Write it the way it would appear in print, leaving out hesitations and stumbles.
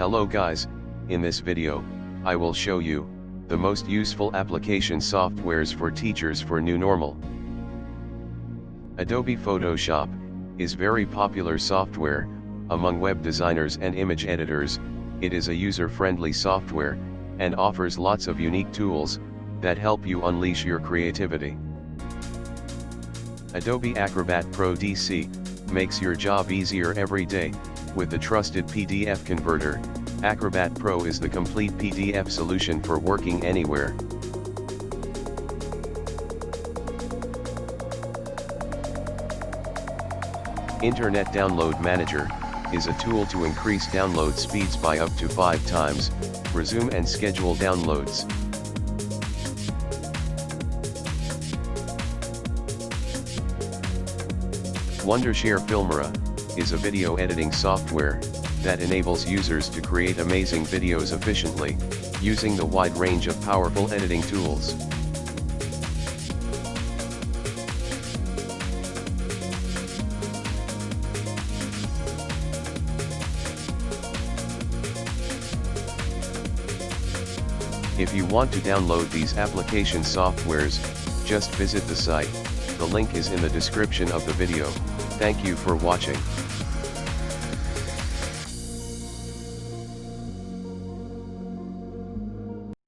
Hello guys, in this video, I will show you the most useful application softwares for teachers for new normal. Adobe Photoshop is very popular software among web designers and image editors. It is a user-friendly software and offers lots of unique tools that help you unleash your creativity. Adobe Acrobat Pro DC makes your job easier every day. With the trusted PDF converter, Acrobat Pro is the complete PDF solution for working anywhere. Internet Download Manager is a tool to increase download speeds by up to 5 times, resume and schedule downloads. Wondershare Filmora is a video editing software that enables users to create amazing videos efficiently, using the wide range of powerful editing tools. If you want to download these application softwares, just visit the site. The link is in the description of the video. Thank you for watching.